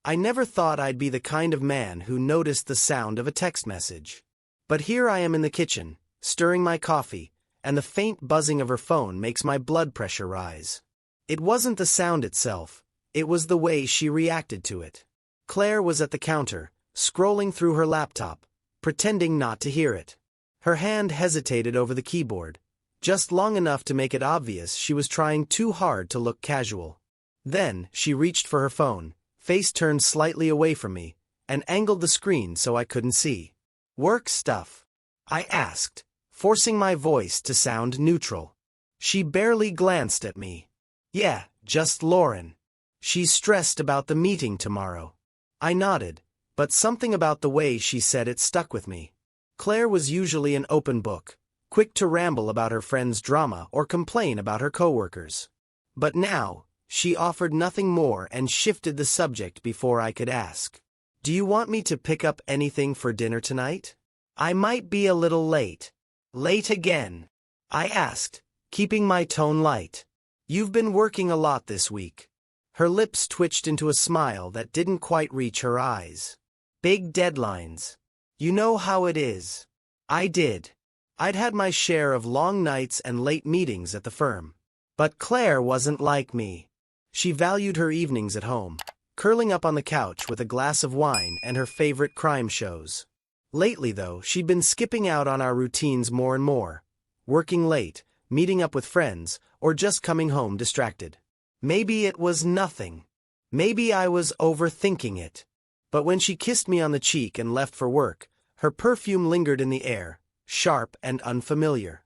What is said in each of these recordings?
I never thought I'd be the kind of man who noticed the sound of a text message. But here I am in the kitchen, stirring my coffee, and the faint buzzing of her phone makes my blood pressure rise. It wasn't the sound itself, it was the way she reacted to it. Claire was at the counter, scrolling through her laptop, pretending not to hear it. Her hand hesitated over the keyboard, just long enough to make it obvious she was trying too hard to look casual. Then, she reached for her phone, face turned slightly away from me, and angled the screen so I couldn't see. "Work stuff?" I asked, forcing my voice to sound neutral. She barely glanced at me. "Yeah, just Lauren. She's stressed about the meeting tomorrow." I nodded, but something about the way she said it stuck with me. Claire was usually an open book, quick to ramble about her friends' drama or complain about her coworkers. But now, she offered nothing more and shifted the subject before I could ask. "Do you want me to pick up anything for dinner tonight? I might be a little late." "Late again?" I asked, keeping my tone light. "You've been working a lot this week." Her lips twitched into a smile that didn't quite reach her eyes. "Big deadlines. You know how it is." I did. I'd had my share of long nights and late meetings at the firm. But Claire wasn't like me. She valued her evenings at home, curling up on the couch with a glass of wine and her favorite crime shows. Lately, though, she'd been skipping out on our routines more and more, working late, meeting up with friends, or just coming home distracted. Maybe it was nothing. Maybe I was overthinking it. But when she kissed me on the cheek and left for work, her perfume lingered in the air, sharp and unfamiliar.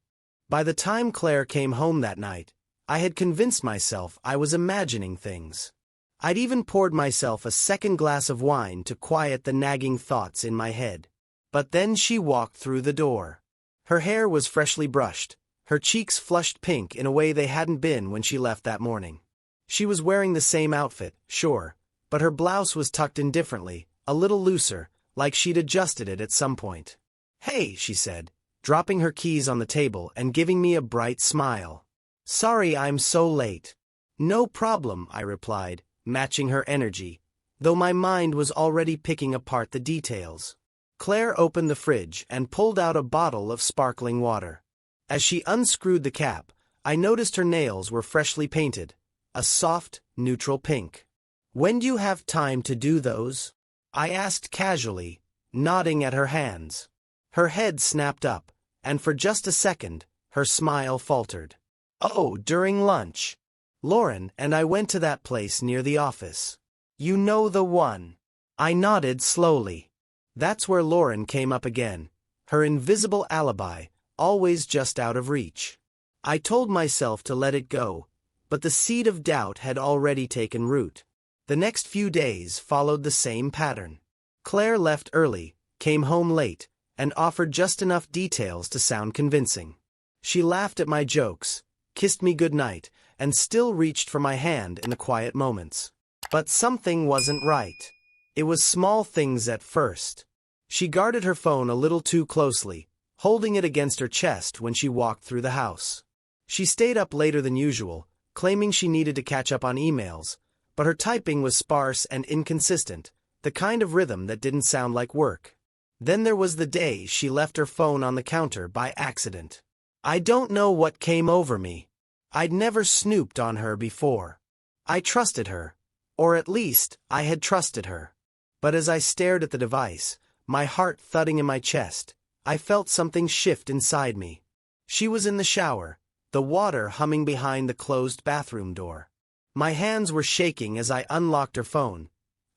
By the time Claire came home that night, I had convinced myself I was imagining things. I'd even poured myself a second glass of wine to quiet the nagging thoughts in my head. But then she walked through the door. Her hair was freshly brushed, her cheeks flushed pink in a way they hadn't been when she left that morning. She was wearing the same outfit, sure, but her blouse was tucked in differently, a little looser, like she'd adjusted it at some point. "Hey," she said, dropping her keys on the table and giving me a bright smile. "Sorry I'm so late." "No problem," I replied, matching her energy, though my mind was already picking apart the details. Claire opened the fridge and pulled out a bottle of sparkling water. As she unscrewed the cap, I noticed her nails were freshly painted, a soft, neutral pink. "When do you have time to do those?" I asked casually, nodding at her hands. Her head snapped up, and for just a second, her smile faltered. "Oh, during lunch. Lauren and I went to that place near the office. You know the one." I nodded slowly. That's where Lauren came up again, her invisible alibi, always just out of reach. I told myself to let it go, but the seed of doubt had already taken root. The next few days followed the same pattern. Claire left early, came home late, and offered just enough details to sound convincing. She laughed at my jokes, kissed me goodnight, and still reached for my hand in the quiet moments. But something wasn't right. It was small things at first. She guarded her phone a little too closely, holding it against her chest when she walked through the house. She stayed up later than usual, claiming she needed to catch up on emails, but her typing was sparse and inconsistent, the kind of rhythm that didn't sound like work. Then there was the day she left her phone on the counter by accident. I don't know what came over me. I'd never snooped on her before. I trusted her, or at least I had trusted her. But as I stared at the device, my heart thudding in my chest, I felt something shift inside me. She was in the shower, the water humming behind the closed bathroom door. My hands were shaking as I unlocked her phone.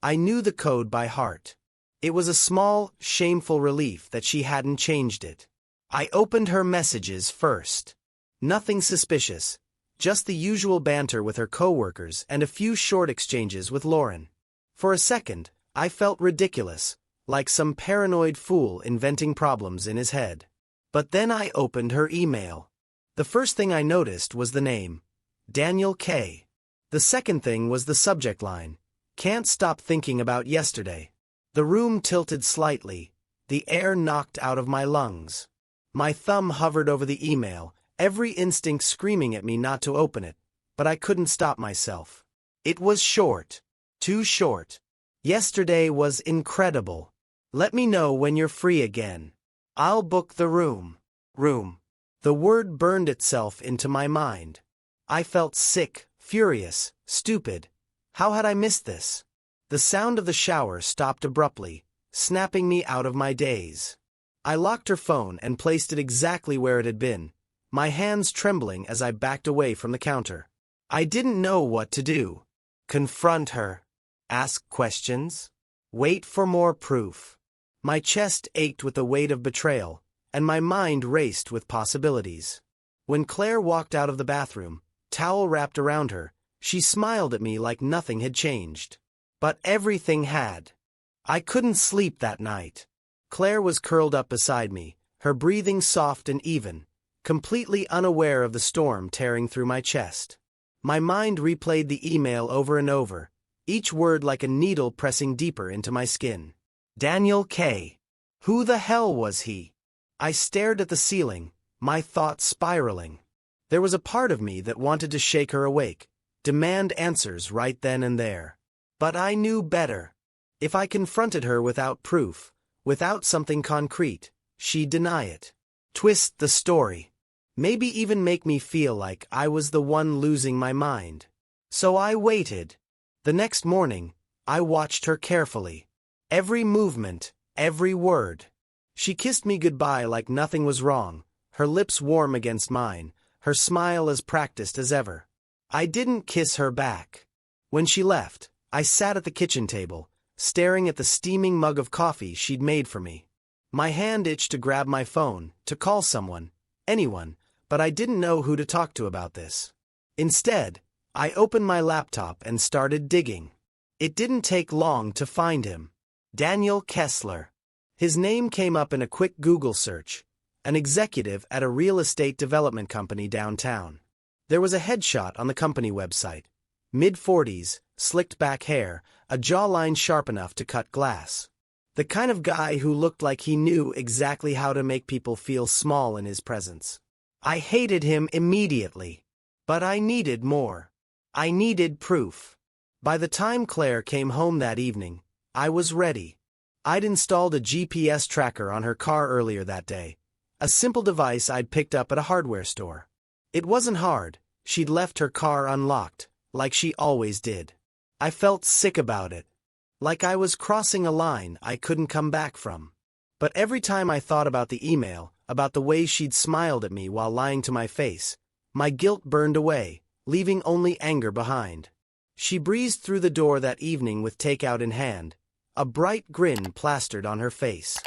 I knew the code by heart. It was a small, shameful relief that she hadn't changed it. I opened her messages first. Nothing suspicious, just the usual banter with her coworkers and a few short exchanges with Lauren. For a second, I felt ridiculous, like some paranoid fool inventing problems in his head. But then I opened her email. The first thing I noticed was the name, Daniel K. The second thing was the subject line, "Can't stop thinking about yesterday." The room tilted slightly, the air knocked out of my lungs. My thumb hovered over the email, every instinct screaming at me not to open it, but I couldn't stop myself. It was short. Too short. Yesterday was incredible. Let me know when you're free again. I'll book the room. Room. The word burned itself into my mind. I felt sick, furious, stupid. How had I missed this? The sound of the shower stopped abruptly, snapping me out of my daze. I locked her phone and placed it exactly where it had been, my hands trembling as I backed away from the counter. I didn't know what to do. Confront her. Ask questions. Wait for more proof. My chest ached with the weight of betrayal, and my mind raced with possibilities. When Claire walked out of the bathroom, towel wrapped around her, she smiled at me like nothing had changed. But everything had. I couldn't sleep that night. Claire was curled up beside me, her breathing soft and even, completely unaware of the storm tearing through my chest. My mind replayed the email over and over, each word like a needle pressing deeper into my skin. Daniel K. Who the hell was he? I stared at the ceiling, my thoughts spiraling. There was a part of me that wanted to shake her awake, demand answers right then and there. But I knew better. If I confronted her without proof, without something concrete, she'd deny it. Twist the story. Maybe even make me feel like I was the one losing my mind. So I waited. The next morning, I watched her carefully. Every movement, every word. She kissed me goodbye like nothing was wrong, her lips warm against mine, her smile as practiced as ever. I didn't kiss her back. When she left, I sat at the kitchen table, staring at the steaming mug of coffee she'd made for me. My hand itched to grab my phone, to call someone, anyone, but I didn't know who to talk to about this. Instead, I opened my laptop and started digging. It didn't take long to find him. Daniel Kessler. His name came up in a quick Google search, an executive at a real estate development company downtown. There was a headshot on the company website. Mid-40s, slicked back hair, a jawline sharp enough to cut glass. The kind of guy who looked like he knew exactly how to make people feel small in his presence. I hated him immediately. But I needed more. I needed proof. By the time Claire came home that evening, I was ready. I'd installed a GPS tracker on her car earlier that day, a simple device I'd picked up at a hardware store. It wasn't hard. She'd left her car unlocked, like she always did. I felt sick about it. Like I was crossing a line I couldn't come back from. But every time I thought about the email, about the way she'd smiled at me while lying to my face, my guilt burned away, leaving only anger behind. She breezed through the door that evening with takeout in hand, a bright grin plastered on her face.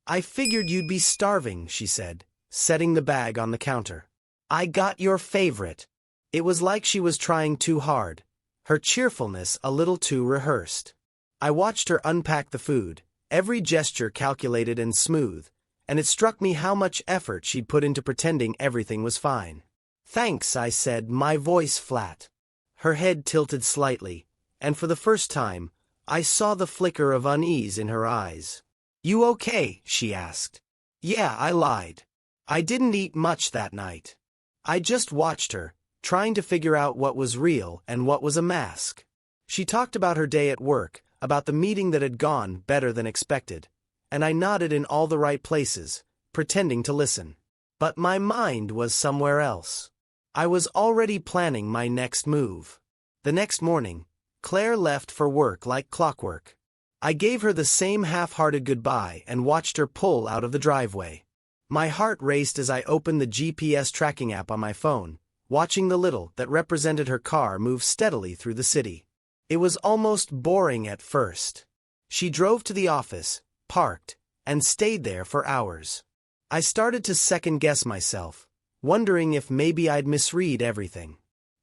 I figured you'd be starving, she said, setting the bag on the counter. I got your favorite. It was like she was trying too hard, her cheerfulness a little too rehearsed. I watched her unpack the food, every gesture calculated and smooth, and it struck me how much effort she'd put into pretending everything was fine. Thanks, I said, my voice flat. Her head tilted slightly, and for the first time, I saw the flicker of unease in her eyes. You okay? She asked. Yeah, I lied. I didn't eat much that night. I just watched her, trying to figure out what was real and what was a mask. She talked about her day at work, about the meeting that had gone better than expected, and I nodded in all the right places, pretending to listen. But my mind was somewhere else. I was already planning my next move. The next morning, Claire left for work like clockwork. I gave her the same half-hearted goodbye and watched her pull out of the driveway. My heart raced as I opened the GPS tracking app on my phone, watching the little that represented her car move steadily through the city. It was almost boring at first. She drove to the office, parked, and stayed there for hours. I started to second-guess myself, wondering if maybe I'd misread everything.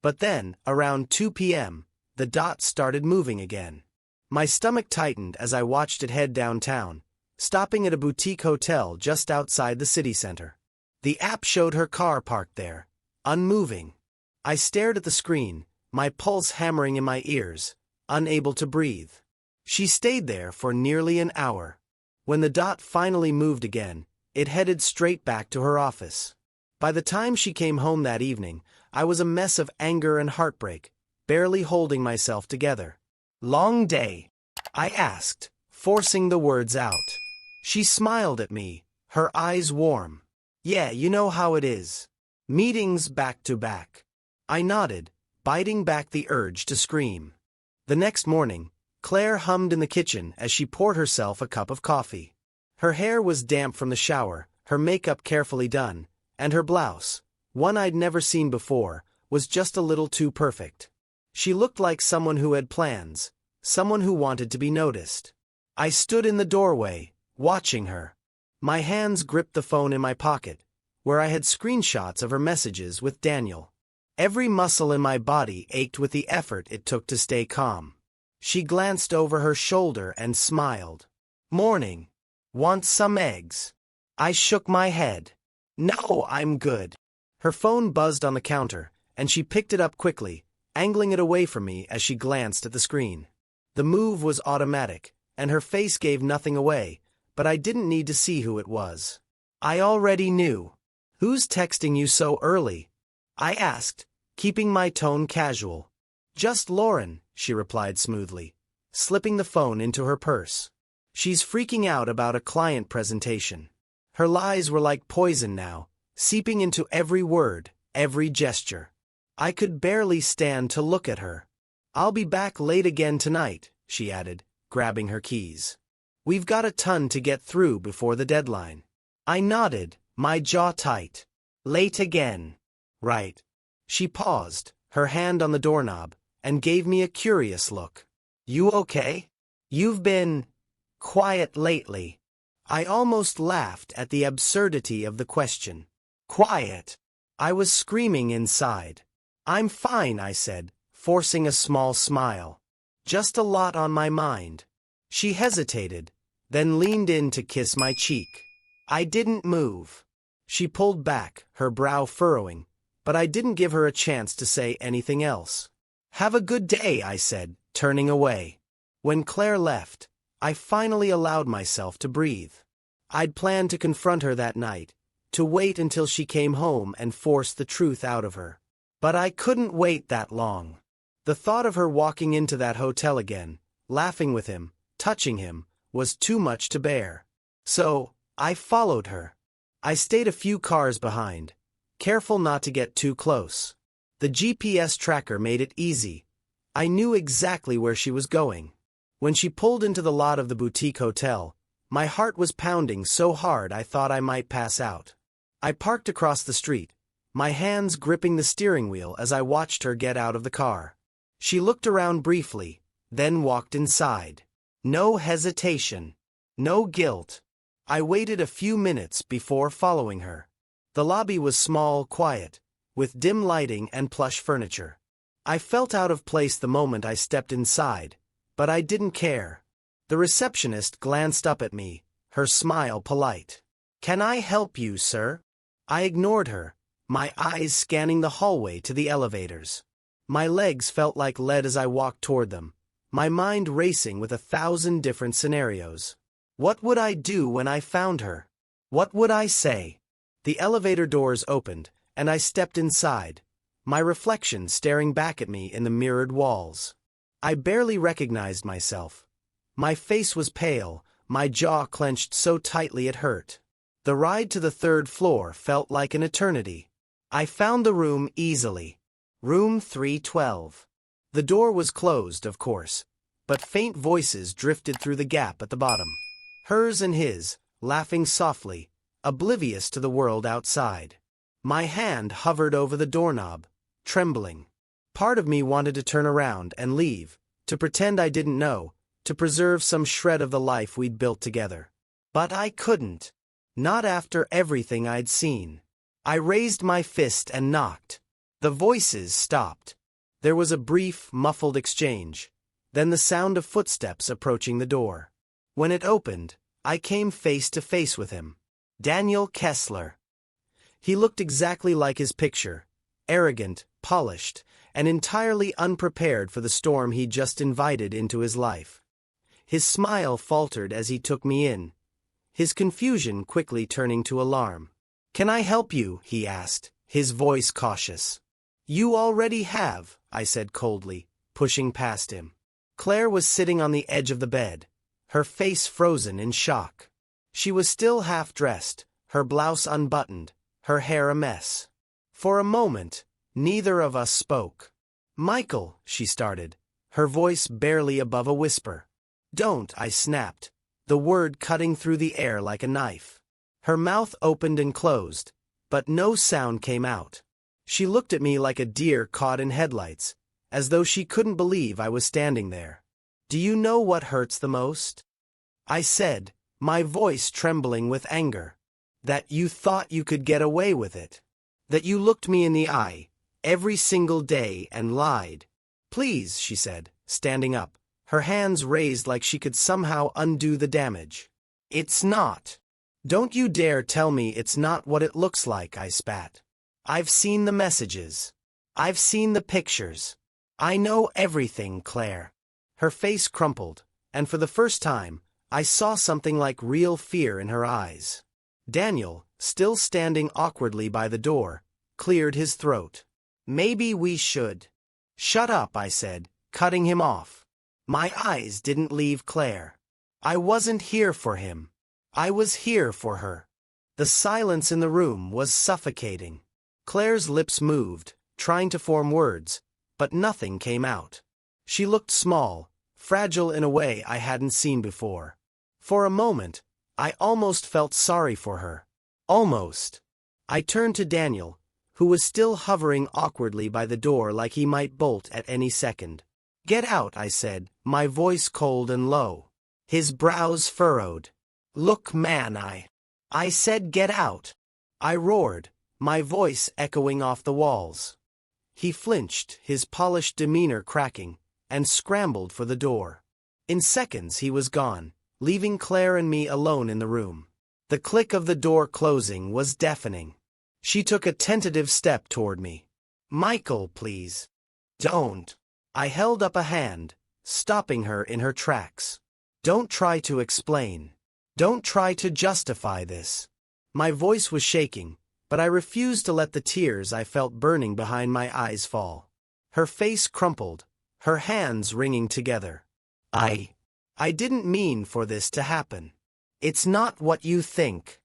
But then, around 2 p.m., the dot started moving again. My stomach tightened as I watched it head downtown, stopping at a boutique hotel just outside the city center. The app showed her car parked there, unmoving. I stared at the screen, my pulse hammering in my ears, unable to breathe. She stayed there for nearly an hour. When the dot finally moved again, it headed straight back to her office. By the time she came home that evening, I was a mess of anger and heartbreak, barely holding myself together. Long day. I asked, forcing the words out. She smiled at me, her eyes warm. Yeah, you know how it is. Meetings back to back. I nodded, biting back the urge to scream. The next morning, Claire hummed in the kitchen as she poured herself a cup of coffee. Her hair was damp from the shower, her makeup carefully done, and her blouse, one I'd never seen before, was just a little too perfect. She looked like someone who had plans, someone who wanted to be noticed. I stood in the doorway, watching her. My hands gripped the phone in my pocket, where I had screenshots of her messages with Daniel. Every muscle in my body ached with the effort it took to stay calm. She glanced over her shoulder and smiled. "Morning. Want some eggs?" I shook my head. "No, I'm good." Her phone buzzed on the counter, and she picked it up quickly, angling it away from me as she glanced at the screen. The move was automatic, and her face gave nothing away, but I didn't need to see who it was. I already knew. "Who's texting you so early?" I asked, keeping my tone casual. "Just Lauren," she replied smoothly, slipping the phone into her purse. "She's freaking out about a client presentation." Her lies were like poison now, seeping into every word, every gesture. I could barely stand to look at her. "I'll be back late again tonight," she added, grabbing her keys. "We've got a ton to get through before the deadline." I nodded, my jaw tight. "Late again." "Right." She paused, her hand on the doorknob, and gave me a curious look. "You okay? You've been quiet lately." I almost laughed at the absurdity of the question. Quiet? I was screaming inside. "I'm fine," I said, forcing a small smile. "Just a lot on my mind." She hesitated, then leaned in to kiss my cheek. I didn't move. She pulled back, her brow furrowing, but I didn't give her a chance to say anything else. "Have a good day," I said, turning away. When Claire left, I finally allowed myself to breathe. I'd planned to confront her that night, to wait until she came home and force the truth out of her. But I couldn't wait that long. The thought of her walking into that hotel again, laughing with him, touching him, was too much to bear. So, I followed her. I stayed a few cars behind, careful not to get too close. The GPS tracker made it easy. I knew exactly where she was going. When she pulled into the lot of the boutique hotel, my heart was pounding so hard I thought I might pass out. I parked across the street, my hands gripping the steering wheel as I watched her get out of the car. She looked around briefly, then walked inside. No hesitation. No guilt. I waited a few minutes before following her. The lobby was small, quiet, with dim lighting and plush furniture. I felt out of place the moment I stepped inside, but I didn't care. The receptionist glanced up at me, her smile polite. "Can I help you, sir?" I ignored her, my eyes scanning the hallway to the elevators. My legs felt like lead as I walked toward them, my mind racing with 1,000 different scenarios. What would I do when I found her? What would I say? The elevator doors opened, and I stepped inside, my reflection staring back at me in the mirrored walls. I barely recognized myself. My face was pale, my jaw clenched so tightly it hurt. The ride to the 3rd floor felt like an eternity. I found the room easily. Room 312. The door was closed, of course, but faint voices drifted through the gap at the bottom. Hers and his, laughing softly, oblivious to the world outside. My hand hovered over the doorknob, trembling. Part of me wanted to turn around and leave, to pretend I didn't know, to preserve some shred of the life we'd built together. But I couldn't. Not after everything I'd seen. I raised my fist and knocked. The voices stopped. There was a brief, muffled exchange, then the sound of footsteps approaching the door. When it opened, I came face to face with him. Daniel Kessler. He looked exactly like his picture, arrogant, polished, and entirely unprepared for the storm he'd just invited into his life. His smile faltered as he took me in, his confusion quickly turning to alarm. "Can I help you?" he asked, his voice cautious. "You already have," I said coldly, pushing past him. Claire was sitting on the edge of the bed, her face frozen in shock. She was still half-dressed, her blouse unbuttoned, her hair a mess. For a moment, neither of us spoke. "Michael," she started, her voice barely above a whisper. "Don't," I snapped, the word cutting through the air like a knife. Her mouth opened and closed, but no sound came out. She looked at me like a deer caught in headlights, as though she couldn't believe I was standing there. "Do you know what hurts the most?" I said, my voice trembling with anger. "That you thought you could get away with it. That you looked me in the eye, every single day, and lied." "Please," she said, standing up, her hands raised like she could somehow undo the damage. "It's not. Don't you dare tell me it's not what it looks like," I spat. "I've seen the messages. I've seen the pictures. I know everything, Claire." Her face crumpled, and for the first time, I saw something like real fear in her eyes. Daniel, still standing awkwardly by the door, cleared his throat. "Maybe we should." "Shut up," I said, cutting him off. My eyes didn't leave Claire. I wasn't here for him. I was here for her. The silence in the room was suffocating. Claire's lips moved, trying to form words, but nothing came out. She looked small, fragile in a way I hadn't seen before. For a moment, I almost felt sorry for her. Almost. I turned to Daniel, who was still hovering awkwardly by the door like he might bolt at any second. "Get out," I said, my voice cold and low. His brows furrowed. "Look, man, I said get out." I roared, my voice echoing off the walls. He flinched, his polished demeanor cracking, and scrambled for the door. In seconds he was gone, leaving Claire and me alone in the room. The click of the door closing was deafening. She took a tentative step toward me. "Michael, please. Don't." I held up a hand, stopping her in her tracks. "Don't try to explain. Don't try to justify this." My voice was shaking, but I refused to let the tears I felt burning behind my eyes fall. Her face crumpled, her hands wringing together. I didn't mean for this to happen. It's not what you think."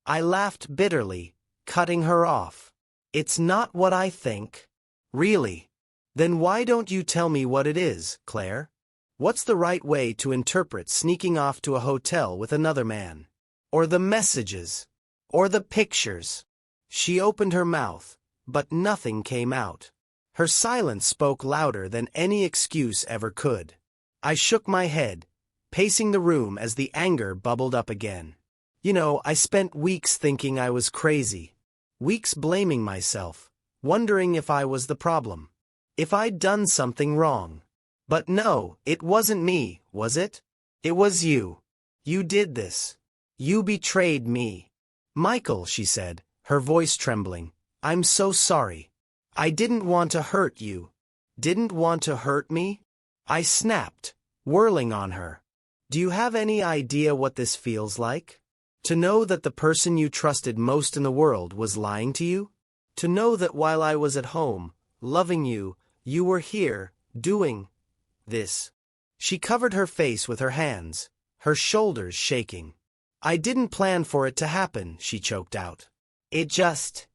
I laughed bitterly, cutting her off. "It's not what I think? Really? Then why don't you tell me what it is, Claire? What's the right way to interpret sneaking off to a hotel with another man? Or the messages? Or the pictures?" She opened her mouth, but nothing came out. Her silence spoke louder than any excuse ever could. I shook my head, pacing the room as the anger bubbled up again. You know, I spent weeks thinking I was crazy. Weeks blaming myself, wondering if I was the problem. If I'd done something wrong. But no, it wasn't me, was it? It was you. You did this. You betrayed me. "Michael," she said, her voice trembling, "I'm so sorry. I didn't want to hurt you." "Didn't want to hurt me?" I snapped, whirling on her. "Do you have any idea what this feels like? To know that the person you trusted most in the world was lying to you? To know that while I was at home, loving you, you were here, doing this?" She covered her face with her hands, her shoulders shaking. "I didn't plan for it to happen," she choked out. It just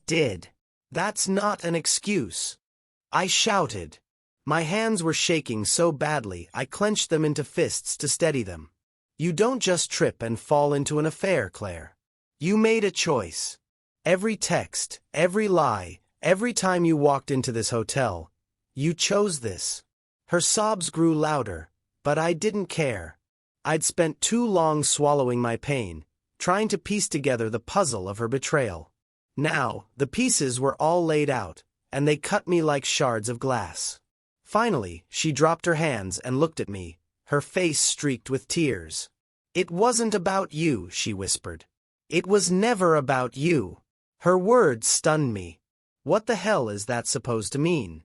did." "That's not an excuse." I shouted. My hands were shaking so badly I clenched them into fists to steady them. "You don't just trip and fall into an affair, Claire. You made a choice. Every text, every lie, every time you walked into this hotel, you chose this." Her sobs grew louder, but I didn't care. I'd spent too long swallowing my pain, trying to piece together the puzzle of her betrayal. Now, the pieces were all laid out, and they cut me like shards of glass. Finally, she dropped her hands and looked at me, her face streaked with tears. "It wasn't about you," she whispered. "It was never about you." Her words stunned me. What the hell is that supposed to mean?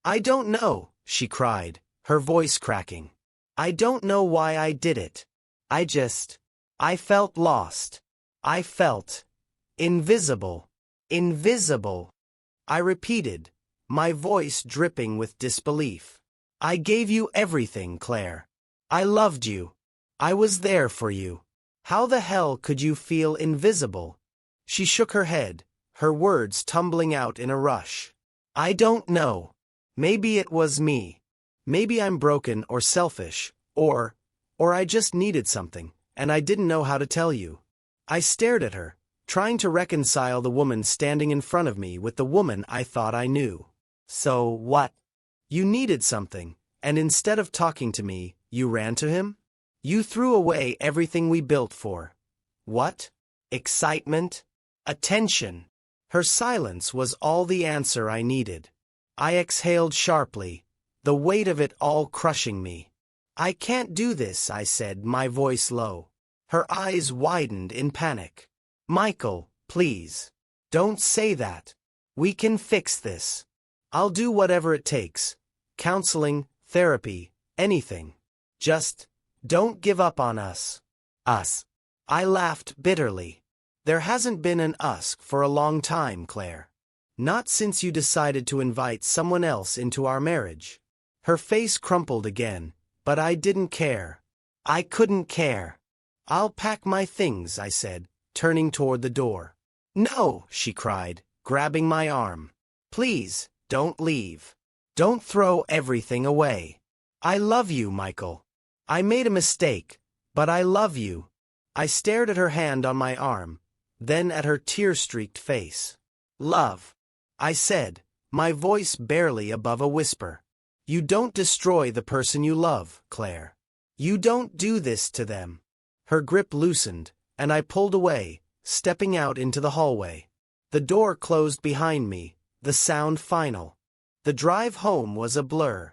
"I don't know," she cried, her voice cracking. "I don't know why I did it. I felt lost. I felt invisible. Invisible." I repeated, my voice dripping with disbelief. I gave you everything, Claire. I loved you. I was there for you. How the hell could you feel invisible? She shook her head, her words tumbling out in a rush. I don't know. Maybe it was me. Maybe I'm broken or selfish, or I just needed something, and I didn't know how to tell you. I stared at her, trying to reconcile the woman standing in front of me with the woman I thought I knew. So what? You needed something, and instead of talking to me, you ran to him? You threw away everything we built for. What? Excitement? Attention? Her silence was all the answer I needed. I exhaled sharply, the weight of it all crushing me. I can't do this, I said, my voice low. Her eyes widened in panic. Michael, please. Don't say that. We can fix this. I'll do whatever it takes. Counseling, therapy, anything. Just don't give up on us. Us. I laughed bitterly. There hasn't been an us for a long time, Claire. Not since you decided to invite someone else into our marriage. Her face crumpled again, but I didn't care. I couldn't care. I'll pack my things, I said, turning toward the door. No, she cried, grabbing my arm. Please, don't leave. Don't throw everything away. I love you, Michael. I made a mistake, but I love you. I stared at her hand on my arm, then at her tear-streaked face. Love, I said, my voice barely above a whisper. You don't destroy the person you love, Claire. You don't do this to them. Her grip loosened, and I pulled away, stepping out into the hallway. The door closed behind me, the sound final. The drive home was a blur.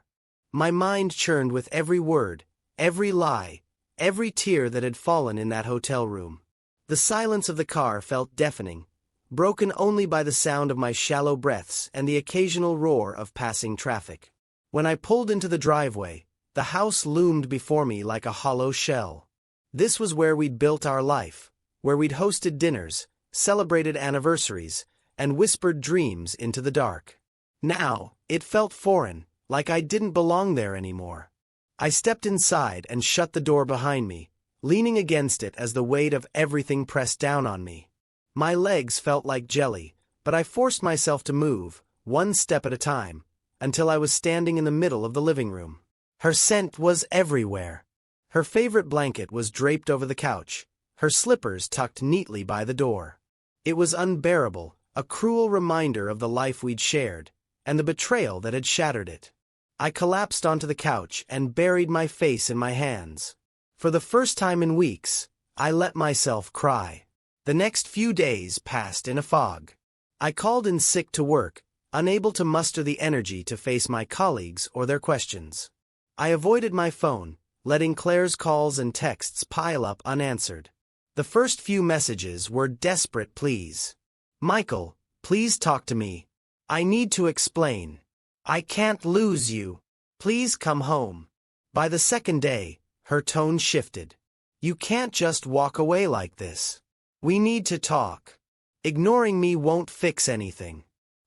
My mind churned with every word, every lie, every tear that had fallen in that hotel room. The silence of the car felt deafening, broken only by the sound of my shallow breaths and the occasional roar of passing traffic. When I pulled into the driveway, the house loomed before me like a hollow shell. This was where we'd built our life, where we'd hosted dinners, celebrated anniversaries, and whispered dreams into the dark. Now, it felt foreign, like I didn't belong there anymore. I stepped inside and shut the door behind me, leaning against it as the weight of everything pressed down on me. My legs felt like jelly, but I forced myself to move, one step at a time, until I was standing in the middle of the living room. Her scent was everywhere. Her favorite blanket was draped over the couch, her slippers tucked neatly by the door. It was unbearable, a cruel reminder of the life we'd shared, and the betrayal that had shattered it. I collapsed onto the couch and buried my face in my hands. For the first time in weeks, I let myself cry. The next few days passed in a fog. I called in sick to work, unable to muster the energy to face my colleagues or their questions. I avoided my phone, letting Claire's calls and texts pile up unanswered. The first few messages were desperate pleas. Michael, please talk to me. I need to explain. I can't lose you. Please come home. By the second day, her tone shifted. You can't just walk away like this. We need to talk. Ignoring me won't fix anything.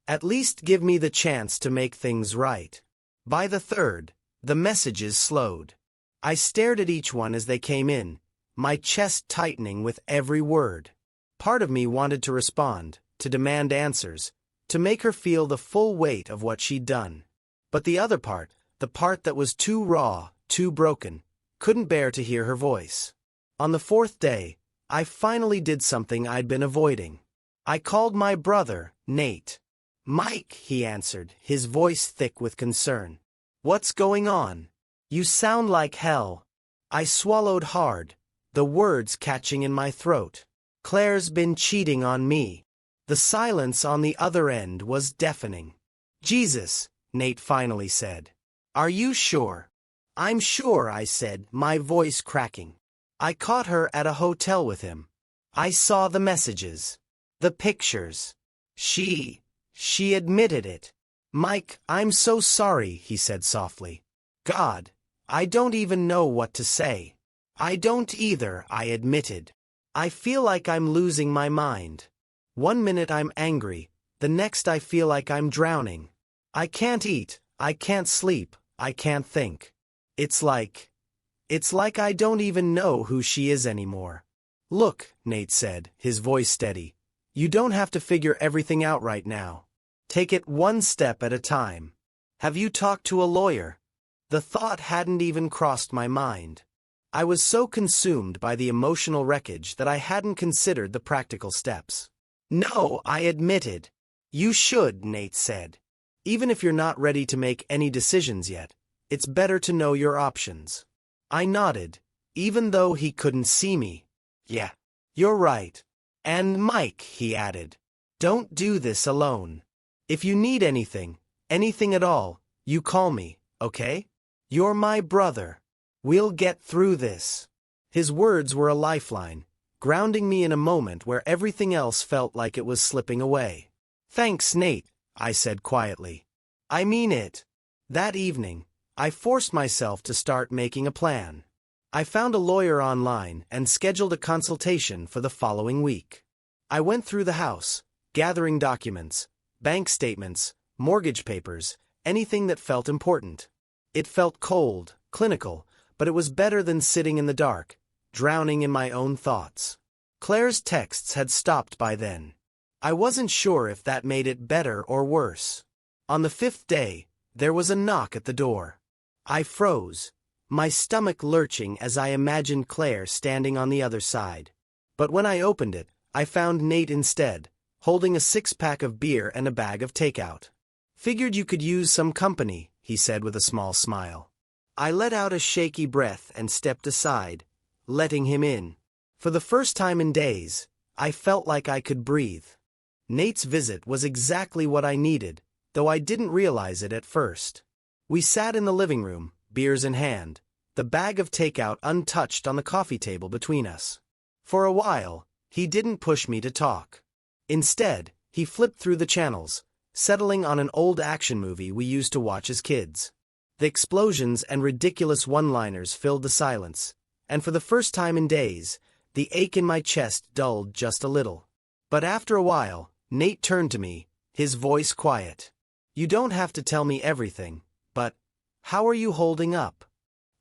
At least give me the chance to make things right. By the third, the messages slowed. I stared at each one as they came in, my chest tightening with every word. Part of me wanted to respond, to demand answers, to make her feel the full weight of what she'd done. But the other part, the part that was too raw, too broken, couldn't bear to hear her voice. On the fourth day, I finally did something I'd been avoiding. I called my brother, Nate. Mike, he answered, his voice thick with concern. What's going on? You sound like hell. I swallowed hard, the words catching in my throat. Claire's been cheating on me. The silence on the other end was deafening. Jesus, Nate finally said. Are you sure? I'm sure, I said, my voice cracking. I caught her at a hotel with him. I saw the messages. The pictures. She admitted it. Mike, I'm so sorry, he said softly. God, I don't even know what to say. I don't either, I admitted. I feel like I'm losing my mind. One minute I'm angry, the next I feel like I'm drowning. I can't eat, I can't sleep, I can't think. It's like I don't even know who she is anymore. Look, Nate said, his voice steady. You don't have to figure everything out right now. Take it one step at a time. Have you talked to a lawyer? The thought hadn't even crossed my mind. I was so consumed by the emotional wreckage that I hadn't considered the practical steps. No, I admitted. You should, Nate said. Even if you're not ready to make any decisions yet, it's better to know your options. I nodded, even though he couldn't see me. Yeah, you're right. And Mike, he added, don't do this alone. If you need anything at all, you call me, okay? You're my brother. We'll get through this. His words were a lifeline, grounding me in a moment where everything else felt like it was slipping away. Thanks, Nate, I said quietly. I mean it. That evening, I forced myself to start making a plan. I found a lawyer online and scheduled a consultation for the following week. I went through the house, gathering documents, bank statements, mortgage papers, anything that felt important. It felt cold, clinical, but it was better than sitting in the dark, drowning in my own thoughts. Claire's texts had stopped by then. I wasn't sure if that made it better or worse. On the 5th day, there was a knock at the door. I froze, my stomach lurching as I imagined Claire standing on the other side. But when I opened it, I found Nate instead, holding a 6-pack of beer and a bag of takeout. Figured you could use some company, he said with a small smile. I let out a shaky breath and stepped aside, letting him in. For the first time in days, I felt like I could breathe. Nate's visit was exactly what I needed, though I didn't realize it at first. We sat in the living room, beers in hand, the bag of takeout untouched on the coffee table between us. For a while, he didn't push me to talk. Instead, he flipped through the channels, settling on an old action movie we used to watch as kids. The explosions and ridiculous one-liners filled the silence, and for the first time in days, the ache in my chest dulled just a little. But after a while, Nate turned to me, his voice quiet. You don't have to tell me everything, but how are you holding up?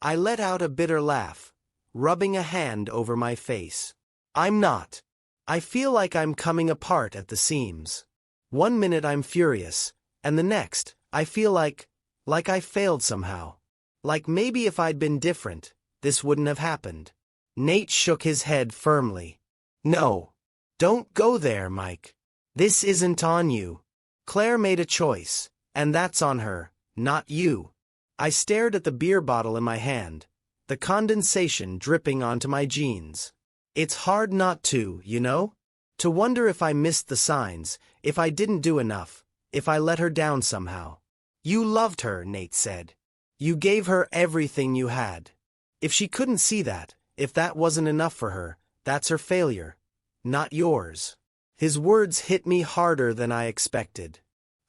I let out a bitter laugh, rubbing a hand over my face. I'm not. I feel like I'm coming apart at the seams. One minute I'm furious, and the next, I feel like I failed somehow. Like maybe if I'd been different, this wouldn't have happened. Nate shook his head firmly. No. Don't go there, Mike. This isn't on you. Claire made a choice, and that's on her, not you. I stared at the beer bottle in my hand, the condensation dripping onto my jeans. It's hard not to, you know? To wonder if I missed the signs, if I didn't do enough, if I let her down somehow. You loved her, Nate said. You gave her everything you had. If she couldn't see that, if that wasn't enough for her, that's her failure, not yours. His words hit me harder than I expected.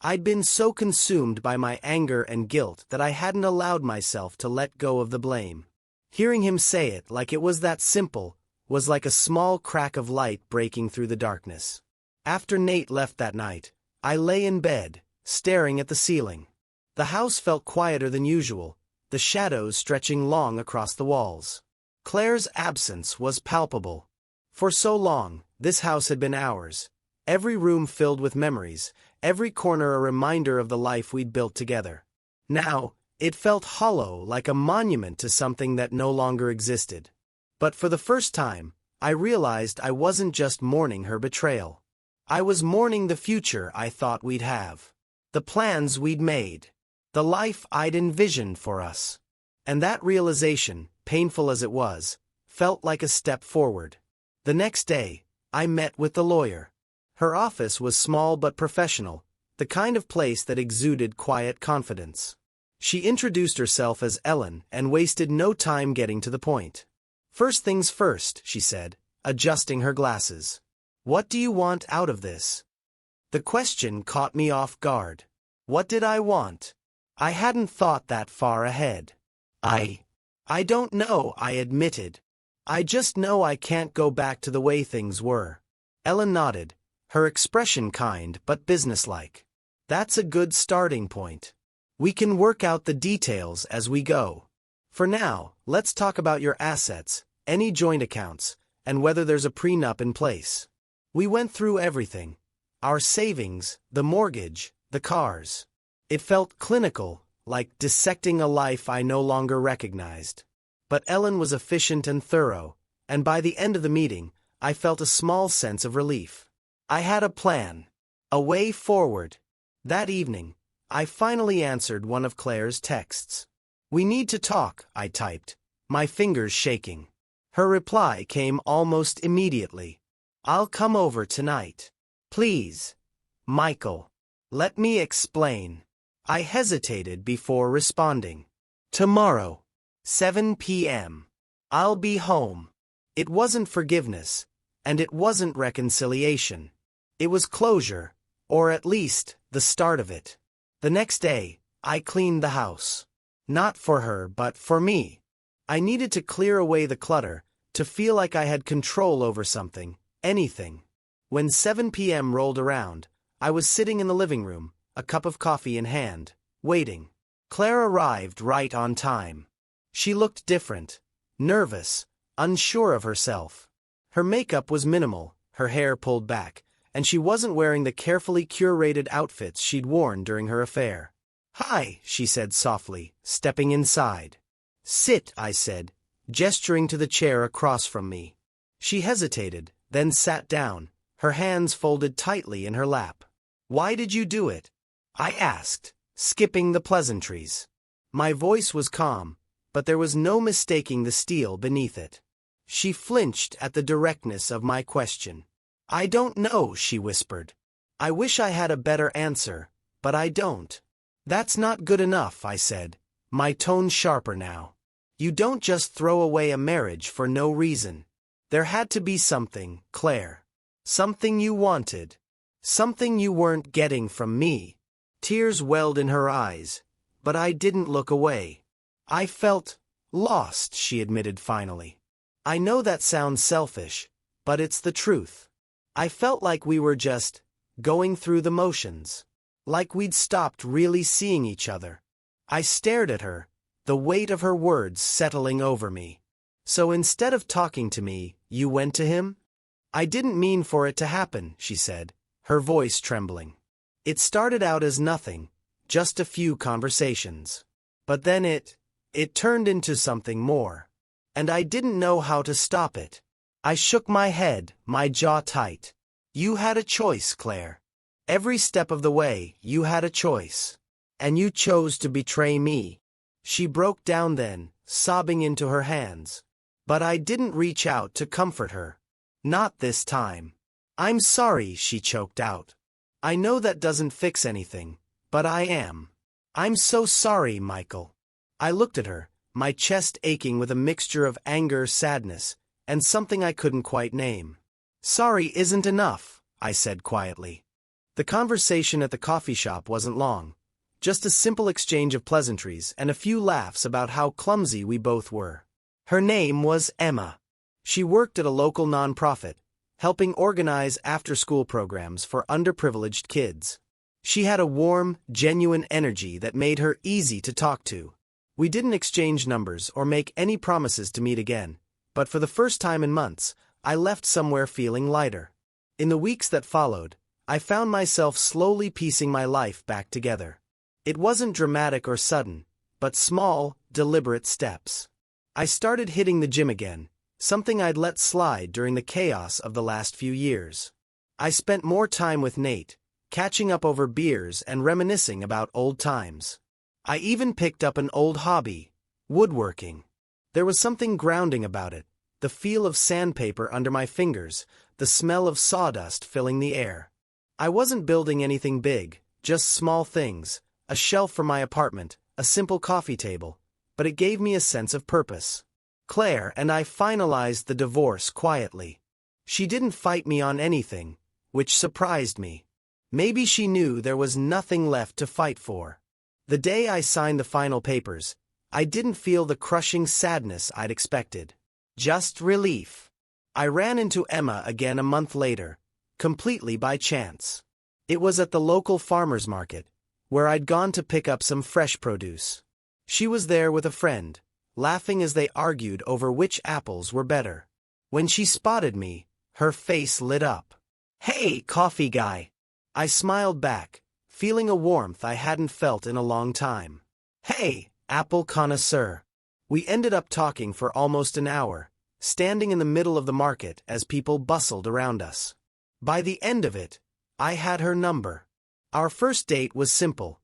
I'd been so consumed by my anger and guilt that I hadn't allowed myself to let go of the blame. Hearing him say it like it was that simple was like a small crack of light breaking through the darkness. After Nate left that night, I lay in bed, staring at the ceiling. The house felt quieter than usual, the shadows stretching long across the walls. Claire's absence was palpable. For so long, this house had been ours, every room filled with memories, every corner a reminder of the life we'd built together. Now, it felt hollow, like a monument to something that no longer existed. But for the first time, I realized I wasn't just mourning her betrayal. I was mourning the future I thought we'd have. The plans we'd made. The life I'd envisioned for us. And that realization, painful as it was, felt like a step forward. The next day, I met with the lawyer. Her office was small but professional, the kind of place that exuded quiet confidence. She introduced herself as Ellen and wasted no time getting to the point. First things first, she said, adjusting her glasses. What do you want out of this? The question caught me off guard. What did I want? I hadn't thought that far ahead. I don't know, I admitted. I just know I can't go back to the way things were. Ellen nodded, her expression kind but businesslike. That's a good starting point. We can work out the details as we go. For now, let's talk about your assets, any joint accounts, and whether there's a prenup in place. We went through everything. Our savings, the mortgage, the cars. It felt clinical, like dissecting a life I no longer recognized. But Ellen was efficient and thorough, and by the end of the meeting, I felt a small sense of relief. I had a plan. A way forward. That evening, I finally answered one of Claire's texts. "We need to talk," I typed, my fingers shaking. Her reply came almost immediately. "I'll come over tonight. Please. Michael. Let me explain." I hesitated before responding. "Tomorrow. 7 p.m. I'll be home." It wasn't forgiveness, and it wasn't reconciliation. It was closure, or at least, the start of it. The next day, I cleaned the house. Not for her, but for me. I needed to clear away the clutter, to feel like I had control over something, anything. When 7 p.m. rolled around, I was sitting in the living room, a cup of coffee in hand, waiting. Claire arrived right on time. She looked different, nervous, unsure of herself. Her makeup was minimal, her hair pulled back, and she wasn't wearing the carefully curated outfits she'd worn during her affair. "Hi," she said softly, stepping inside. "Sit," I said, gesturing to the chair across from me. She hesitated, then sat down, her hands folded tightly in her lap. "Why did you do it?" I asked, skipping the pleasantries. My voice was calm, but there was no mistaking the steel beneath it. She flinched at the directness of my question. "I don't know," she whispered. "I wish I had a better answer, but I don't." "That's not good enough," I said, my tone sharper now. "You don't just throw away a marriage for no reason. There had to be something, Claire. Something you wanted. Something you weren't getting from me." Tears welled in her eyes, but I didn't look away. "I felt lost," she admitted finally. "I know that sounds selfish, but it's the truth. I felt like we were just going through the motions. Like we'd stopped really seeing each other." I stared at her, the weight of her words settling over me. "So instead of talking to me, you went to him?" "I didn't mean for it to happen," she said, her voice trembling. "It started out as nothing, just a few conversations. But then it turned into something more. And I didn't know how to stop it." I shook my head, my jaw tight. "You had a choice, Claire. Every step of the way, you had a choice. And you chose to betray me." She broke down then, sobbing into her hands. But I didn't reach out to comfort her. Not this time. "I'm sorry," she choked out. "I know that doesn't fix anything, but I am. I'm so sorry, Michael." I looked at her, my chest aching with a mixture of anger, sadness, and something I couldn't quite name. "Sorry isn't enough," I said quietly. The conversation at the coffee shop wasn't long. Just a simple exchange of pleasantries and a few laughs about how clumsy we both were. Her name was Emma. She worked at a local nonprofit, helping organize after-school programs for underprivileged kids. She had a warm, genuine energy that made her easy to talk to. We didn't exchange numbers or make any promises to meet again, but for the first time in months, I left somewhere feeling lighter. In the weeks that followed, I found myself slowly piecing my life back together. It wasn't dramatic or sudden, but small, deliberate steps. I started hitting the gym again, something I'd let slide during the chaos of the last few years. I spent more time with Nate, catching up over beers and reminiscing about old times. I even picked up an old hobby, woodworking. There was something grounding about it, the feel of sandpaper under my fingers, the smell of sawdust filling the air. I wasn't building anything big, just small things, a shelf for my apartment, a simple coffee table, but it gave me a sense of purpose. Claire and I finalized the divorce quietly. She didn't fight me on anything, which surprised me. Maybe she knew there was nothing left to fight for. The day I signed the final papers, I didn't feel the crushing sadness I'd expected. Just relief. I ran into Emma again a month later, completely by chance. It was at the local farmer's market, where I'd gone to pick up some fresh produce. She was there with a friend, laughing as they argued over which apples were better. When she spotted me, her face lit up. "Hey, coffee guy!" I smiled back, feeling a warmth I hadn't felt in a long time. "Hey, apple connoisseur." We ended up talking for almost an hour, standing in the middle of the market as people bustled around us. By the end of it, I had her number. Our first date was simple: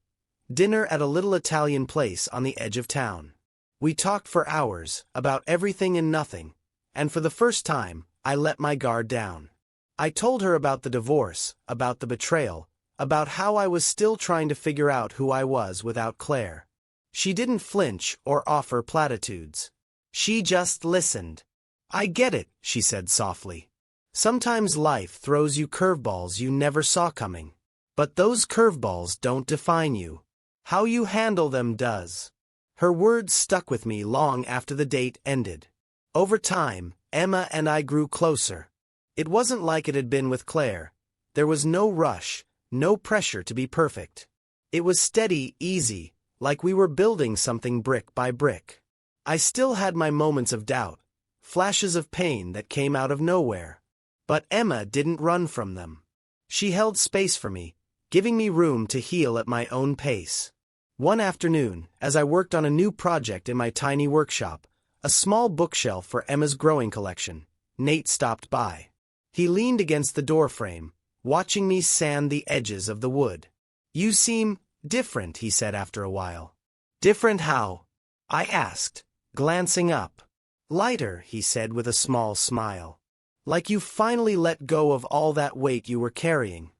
dinner at a little Italian place on the edge of town. We talked for hours, about everything and nothing, and for the first time, I let my guard down. I told her about the divorce, about the betrayal, about how I was still trying to figure out who I was without Claire. She didn't flinch or offer platitudes. She just listened. "I get it," she said softly. "Sometimes life throws you curveballs you never saw coming. But those curveballs don't define you. How you handle them does." Her words stuck with me long after the date ended. Over time, Emma and I grew closer. It wasn't like it had been with Claire. There was no rush, no pressure to be perfect. It was steady, easy, like we were building something brick by brick. I still had my moments of doubt, flashes of pain that came out of nowhere. But Emma didn't run from them. She held space for me, giving me room to heal at my own pace. One afternoon, as I worked on a new project in my tiny workshop, a small bookshelf for Emma's growing collection, Nate stopped by. He leaned against the doorframe, watching me sand the edges of the wood. "You seem different," he said after a while. "Different how?" I asked, glancing up. "Lighter," he said with a small smile. "Like you finally let go of all that weight you were carrying."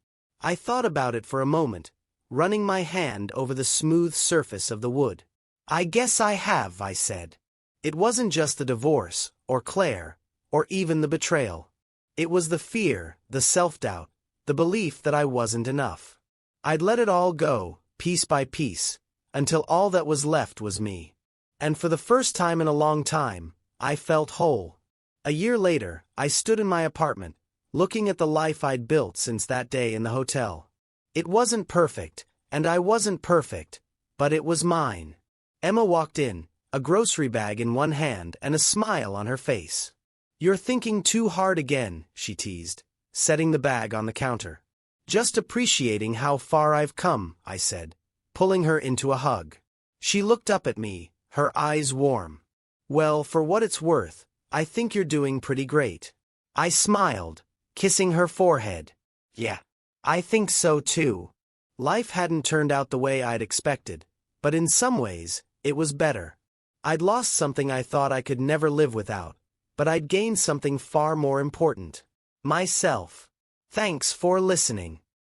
I thought about it for a moment, running my hand over the smooth surface of the wood. "I guess I have," I said. It wasn't just the divorce, or Claire, or even the betrayal. It was the fear, the self-doubt, the belief that I wasn't enough. I'd let it all go, piece by piece, until all that was left was me. And for the first time in a long time, I felt whole. A year later, I stood in my apartment, looking at the life I'd built since that day in the hotel. It wasn't perfect, and I wasn't perfect, but it was mine. Emma walked in, a grocery bag in one hand and a smile on her face. "You're thinking too hard again," she teased, setting the bag on the counter. "Just appreciating how far I've come," I said, pulling her into a hug. She looked up at me, her eyes warm. "Well, for what it's worth, I think you're doing pretty great." I smiled, kissing her forehead. "Yeah, I think so too." Life hadn't turned out the way I'd expected, but in some ways, it was better. I'd lost something I thought I could never live without, but I'd gained something far more important: myself. Thanks for listening.